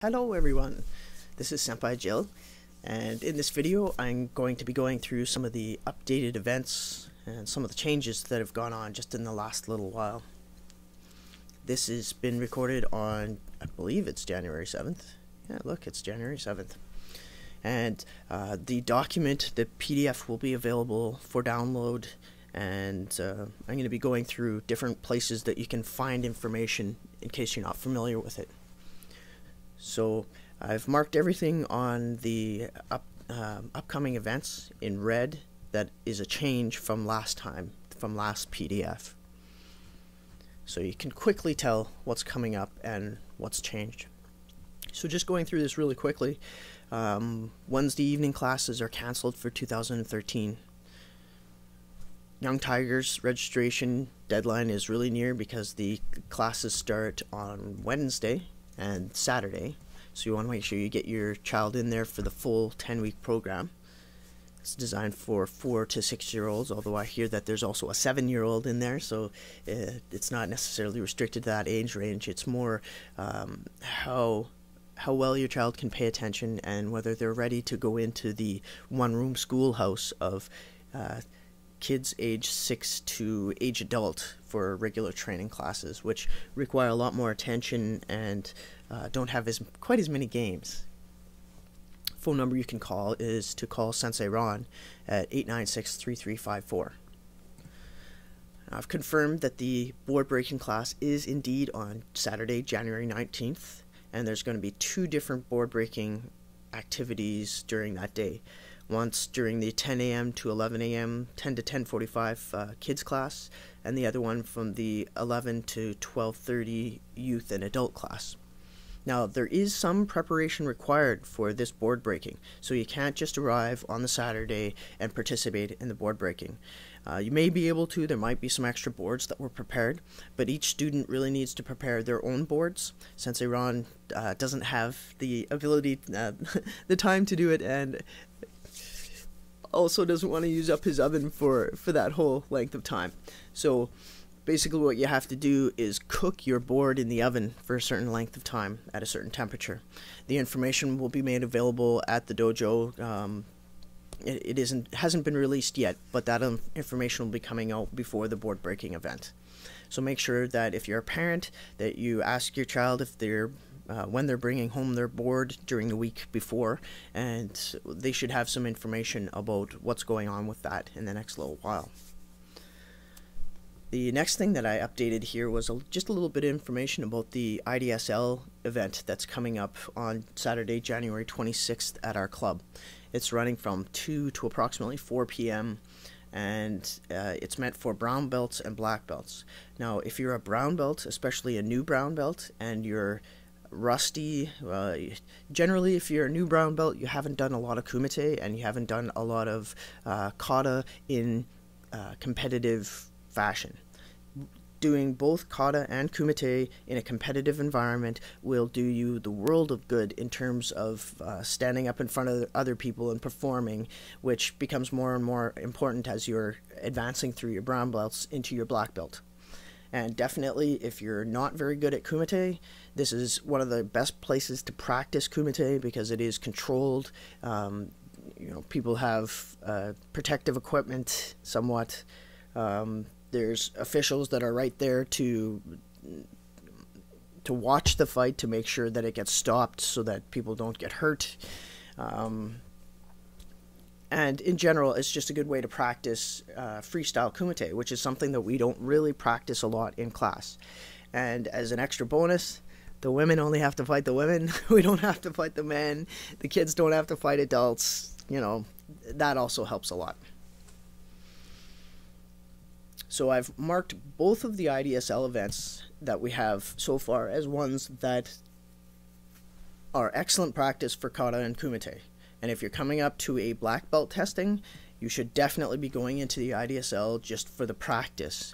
Hello everyone, this is Senpai Jill, and in this video I'm going to be going through some of the updated events and some of the changes that have gone on just in the last little while. This has been recorded on, I believe it's January 7th. Yeah, look, it's January 7th. And the document, the PDF, will be available for download, and I'm going to be going through different places that you can find information in case you're not familiar with it. So I've marked everything on the upcoming events in red. That is a change from last time, from last PDF. So you can quickly tell what's coming up and what's changed. So just going through this really quickly, Wednesday evening classes are cancelled for 2013. Young Tigers registration deadline is really near because the classes start on Wednesday and Saturday, so you want to make sure you get your child in there for the full 10-week program. It's designed for 4 to 6-year-olds, although I hear that there's also a 7-year-old in there, so it's not necessarily restricted to that age range. It's more how well your child can pay attention and whether they're ready to go into the one-room schoolhouse of kids age 6 to age adult for regular training classes, which require a lot more attention and don't have quite as many games. Phone number you can call is to call Sensei Ron at 896-3354. I've confirmed that the board breaking class is indeed on Saturday, January 19th, and there's going to be 2 different board breaking activities during that day. Once during the 10 a.m. to 11 a.m., 10 to 10:45 kids class, and the other one from the 11 to 12:30 youth and adult class. Now, there is some preparation required for this board breaking, so you can't just arrive on the Saturday and participate in the board breaking. You may be able to, there might be some extra boards that were prepared, but each student really needs to prepare their own boards. Sensei Ron doesn't have the ability, the time to do it, and also doesn't want to use up his oven for that whole length of time. So basically what you have to do is cook your board in the oven for a certain length of time at a certain temperature. The information will be made available at the dojo. It hasn't been released yet, but that information will be coming out before the board breaking event. So make sure that if you're a parent, that you ask your child if they're when they're bringing home their board during the week before, and they should have some information about what's going on with that in the next little while. The next thing that I updated here was just a little bit of information about the IDSL event that's coming up on Saturday, January 26th at our club. It's running from 2 to approximately 4 p.m. and it's meant for brown belts and black belts. Now, if you're a brown belt, especially a new brown belt, and you're rusty, generally if you're a new brown belt, you haven't done a lot of kumite and you haven't done a lot of kata in competitive fashion. Doing both kata and kumite in a competitive environment will do you the world of good in terms of standing up in front of other people and performing, which becomes more and more important as you're advancing through your brown belts into your black belt. And definitely, if you're not very good at kumite, this is one of the best places to practice kumite because it is controlled. People have protective equipment somewhat. There's officials that are right there to watch the fight to make sure that it gets stopped so that people don't get hurt. And in general, it's just a good way to practice freestyle kumite, which is something that we don't really practice a lot in class. And as an extra bonus, the women only have to fight the women. We don't have to fight the men. The kids don't have to fight adults. That also helps a lot. So I've marked both of the IDSL events that we have so far as ones that are excellent practice for kata and kumite. And if you're coming up to a black belt testing, you should definitely be going into the IDSL just for the practice.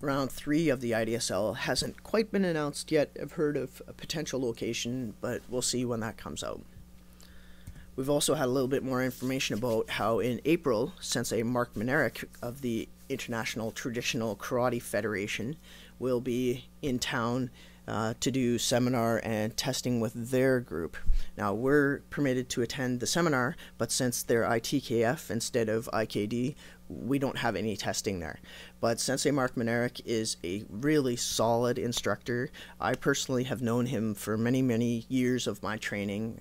Round 3 of the IDSL hasn't quite been announced yet. I've heard of a potential location, but we'll see when that comes out. We've also had a little bit more information about how in April, Sensei Mark Minerick of the International Traditional Karate Federation will be in town to do seminar and testing with their group. Now, we're permitted to attend the seminar, but since they're ITKF instead of IKD, we don't have any testing there. But Sensei Mark Manerick is a really solid instructor. I personally have known him for many, many years of my training.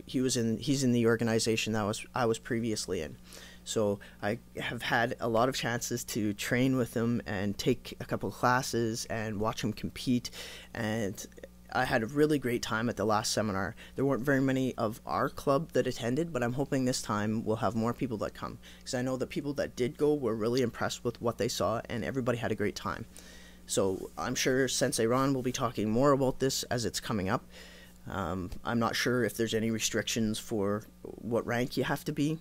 He's in the organization that I was previously in. So I have had a lot of chances to train with him and take a couple classes and watch him compete, and I had a really great time at the last seminar. There weren't very many of our club that attended, but I'm hoping this time we'll have more people that come, because I know the people that did go were really impressed with what they saw, and everybody had a great time. So I'm sure Sensei Ron will be talking more about this as it's coming up. I'm not sure if there's any restrictions for what rank you have to be,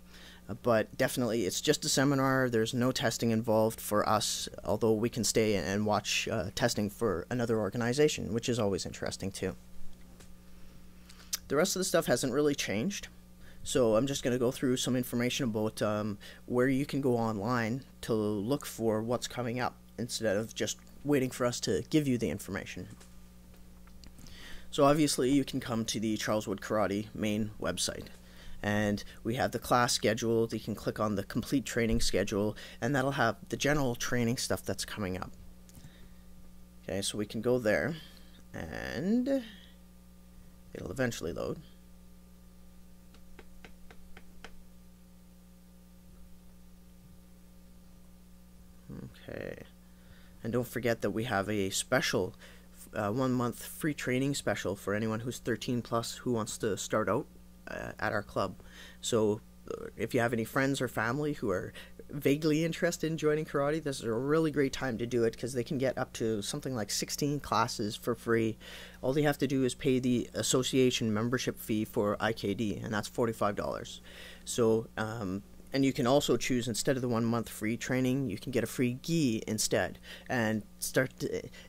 but definitely it's just a seminar. There's no testing involved for us, although we can stay and watch testing for another organization, which is always interesting too. The rest of the stuff hasn't really changed, so I'm just going to go through some information about where you can go online to look for what's coming up instead of just waiting for us to give you the information. So obviously you can come to the Charleswood Karate main website, and we have the class schedule. You can click on the complete training schedule, and that'll have the general training stuff that's coming up. Okay, so we can go there, and it'll eventually load. Okay, and don't forget that we have a special 1 month free training special for anyone who's 13 plus who wants to start out at our club. So if you have any friends or family who are vaguely interested in joining karate, this is a really great time to do it, because they can get up to something like 16 classes for free. All they have to do is pay the association membership fee for IKD, and that's $45. So and you can also choose, instead of the 1 month free training, you can get a free gi instead, and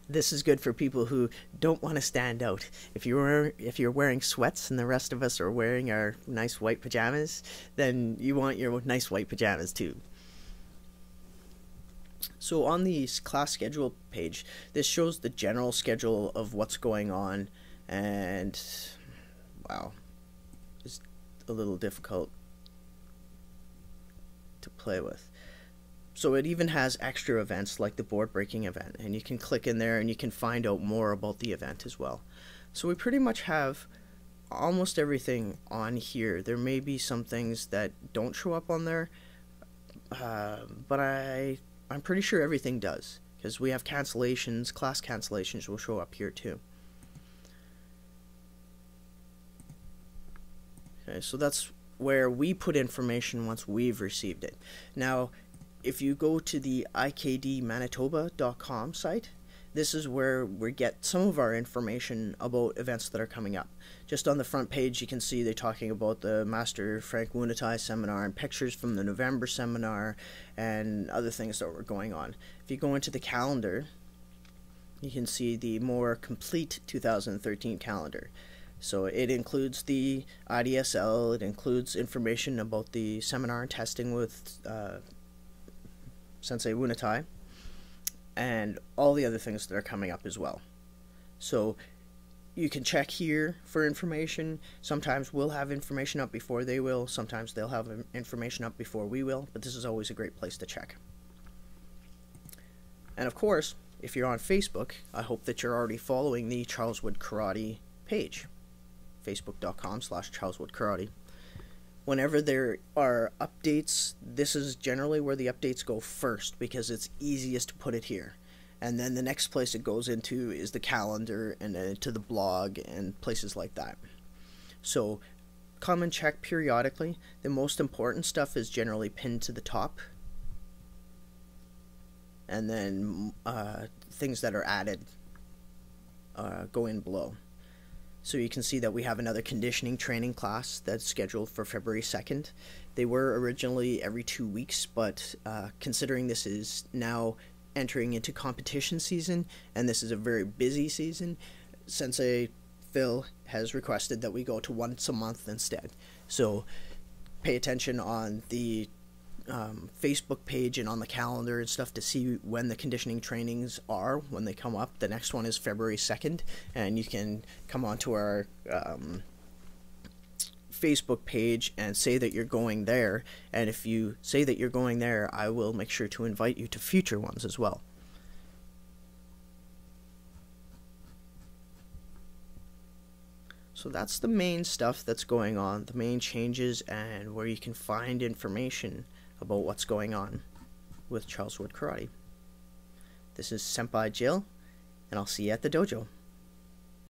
this is good for people who don't want to stand out. If you're wearing sweats and the rest of us are wearing our nice white pajamas, then you want your nice white pajamas too. So on the class schedule page, this shows the general schedule of what's going on, and wow, it's a little difficult to play with. So it even has extra events like the board breaking event, and you can click in there and you can find out more about the event as well. So we pretty much have almost everything on here. There may be some things that don't show up on there, but I'm pretty sure everything does, because we have cancellations. Class cancellations will show up here too. Okay, so that's where we put information once we've received it. Now, if you go to the ikdmanitoba.com site, this is where we get some of our information about events that are coming up. Just on the front page, you can see they're talking about the Master Frank woon-a-tai seminar and pictures from the November seminar and other things that were going on. If you go into the calendar, you can see the more complete 2013 calendar. So it includes the IDSL, it includes information about the seminar and testing with Sensei woon-a-tai, and all the other things that are coming up as well. So you can check here for information. Sometimes we'll have information up before they will, sometimes they'll have information up before we will, but this is always a great place to check. And of course, if you're on Facebook, I hope that you're already following the Charleswood Karate page. Facebook.com/CharleswoodKarate. Whenever there are updates, this is generally where the updates go first, because it's easiest to put it here. And then the next place it goes into is the calendar, and then to the blog and places like that. So come and check periodically. The most important stuff is generally pinned to the top, and then things that are added go in below. So you can see that we have another conditioning training class that's scheduled for February 2nd. They were originally every 2 weeks, but considering this is now entering into competition season, and this is a very busy season, Sensei Phil has requested that we go to once a month instead. So pay attention on the Facebook page and on the calendar and stuff to see when the conditioning trainings are, when they come up. The next one is February 2nd, and you can come onto our Facebook page and say that you're going there, and if you say that you're going there, I will make sure to invite you to future ones as well. So that's the main stuff that's going on, the main changes, and where you can find information about what's going on with Charleswood Karate. This is Senpai Jill, and I'll see you at the dojo.